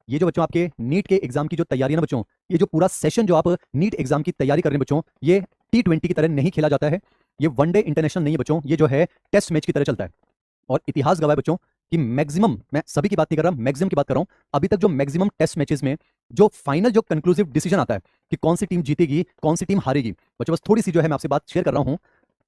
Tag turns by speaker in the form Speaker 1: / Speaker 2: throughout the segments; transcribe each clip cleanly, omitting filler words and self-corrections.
Speaker 1: ये जो बच्चों आपके नीट के एग्जाम की जो तैयारी है ना बच्चों, ये जो पूरा सेशन जो आप नीट एग्जाम की तैयारी कर रहे हैं बच्चों, ये T20 की तरह नहीं खेला जाता है। ये वनडे इंटरनेशनल नहीं है बच्चों, ये जो है टेस्ट मैच की तरह चलता है। और इतिहास गवाह है बच्चों कि मैक्सिमम, मैं सभी की बात नहीं कर रहा, मैक्सिमम की बात कर रहा हूं, अभी तक जो मैक्सिमम टेस्ट मैचेस में जो फाइनल जो कंक्लूसिव डिसीजन आता है कि कौन सी टीम जीतेगी कौन सी टीम हारेगी, बच्चों बस थोड़ी सी जो है मैं आपसे बात शेयर कर रहा हूं।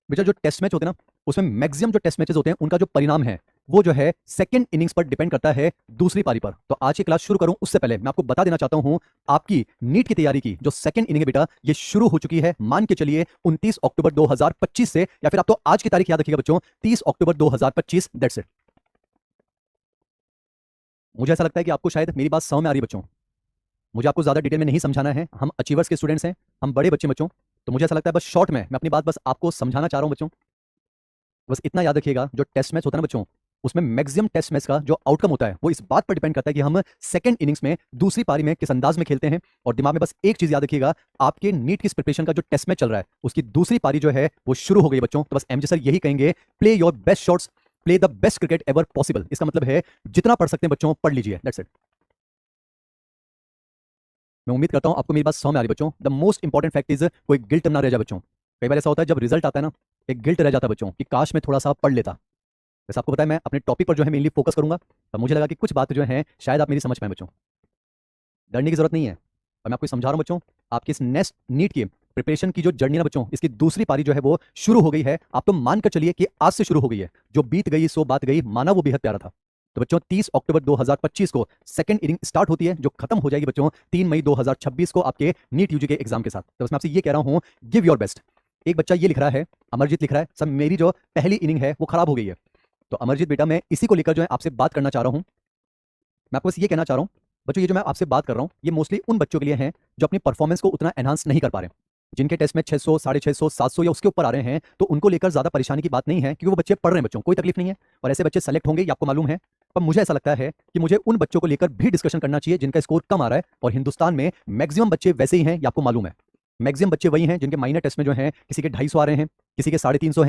Speaker 1: बेटा जो टेस्ट मैच होते हैं ना, उसमें मैक्सिमम जो टेस्ट मैचेस होते हैं उनका जो परिणाम है वो जो है सेकंड इनिंग्स पर डिपेंड करता है, दूसरी पारी पर। तो आज की क्लास शुरू करूं उससे पहले मैं आपको बता देना चाहता हूं, आपकी नीट की तैयारी की जो सेकंड इनिंग है बेटा, ये शुरू हो चुकी है। मान के चलिए 29 अक्टूबर 2025 से, या फिर आप तो आज की तारीख याद रखिएगा बच्चों, 30 अक्टूबर 2025। That's it. मुझे ऐसा लगता है कि आपको शायद मेरी बात समझ में आ रही है बच्चों। मुझे आपको ज्यादा डिटेल में नहीं समझाना है, हम अचीवर्स के स्टूडेंट्स हैं, हम बड़े बच्चे बच्चों। तो मुझे ऐसा लगता है बस शॉर्ट में मैं अपनी बात बस आपको समझाना चाह रहा हूं बच्चों। बस इतना याद रखिएगा, जो टेस्ट मैच होता है ना बच्चों, उसमें मैक्सिमम टेस्ट मैच का जो आउटकम होता है वो इस बात पर डिपेंड करता है कि हम सेकंड इनिंग्स में दूसरी पारी में किस अंदाज में खेलते हैं। और दिमाग में बस एक चीज याद रखिएगा, आपके नीट की प्रिपरेशन का जो टेस्ट मैच चल रहा है उसकी दूसरी पारी जो है वो शुरू हो गई बच्चों। तो बस एमजे सर यही कहेंगे, play your best shots, play the best cricket ever possible. इसका मतलब है जितना पढ़ सकते हैं बच्चों पढ़ लीजिए। That's it. मैं उम्मीद करता हूं आपको मेरी बात समझ में आ रही है बच्चों। The most important fact is कोई गिल्ट ना रह जाए बच्चों। कई बार ऐसा होता है जब रिजल्ट आता है ना, एक गिल्ट रह जाता है बच्चों कि काश मैं थोड़ा सा पढ़ लेता। वैसे आपको पता है मैं अपने टॉपिक पर जो है मेनली फोकस करूंगा, पर मुझे लगा कि कुछ बात जो है शायद आप मेरी समझ पाए बच्चों। डरने की जरूरत नहीं है, और मैं आपको समझा रहा हूं बच्चों। आपकी इस नेक्स्ट नीट की प्रिपरेशन की जो जर्नी ना बच्चों, इसकी दूसरी पारी जो है वो शुरू हो गई है। आप तो मान कर चलिए कि आज से शुरू हो गई है। जो बीत गई सो बात गई, माना वो बेहद प्यारा था। तो बच्चों 30 अक्टूबर 2025 को सेकंड इनिंग स्टार्ट होती है, जो खत्म हो जाएगी बच्चों 3 मई 2026 को आपके नीट यूजी के एग्जाम के साथ। तो बस मैं आपसे ये कह रहा हूं, गिव योर बेस्ट। एक बच्चा ये लिख रहा है, अमरजीत लिख रहा है, सर मेरी जो पहली इनिंग है वो खराब हो गई है। तो अमरजीत बेटा, मैं इसी को लेकर जो है आपसे बात करना चाह रहा हूं। मैं आपको बस ये कहना चाह रहा हूं बच्चों, ये जो मैं आपसे बात कर रहा हूं ये मोस्टली उन बच्चों के लिए है जो अपनी परफॉर्मेंस को उतना एनहांस नहीं कर पा रहे हैं, जिनके टेस्ट में 600, 650, 700 या उसके ऊपर आ रहे हैं। तो उनको लेकर ज्यादा परेशानी की बात नहीं है, क्योंकि वो बच्चे पढ़ रहे हैं बच्चों, कोई तकलीफ नहीं है। और ऐसे बच्चे सेलेक्ट होंगे ये आपको मालूम है। पर मुझे ऐसा लगता है कि मुझे उन बच्चों को लेकर भी डिस्कशन करना चाहिए जिनका स्कोर कम आ रहा है। और हिंदुस्तान में मैक्सिमम बच्चे वैसे ही हैं, ये आपको मालूम है। मैक्सिमम बच्चे वही हैं जिनके माइनर टेस्ट में जो है किसी के 250 आ रहे हैं, किसी के 350 हैं,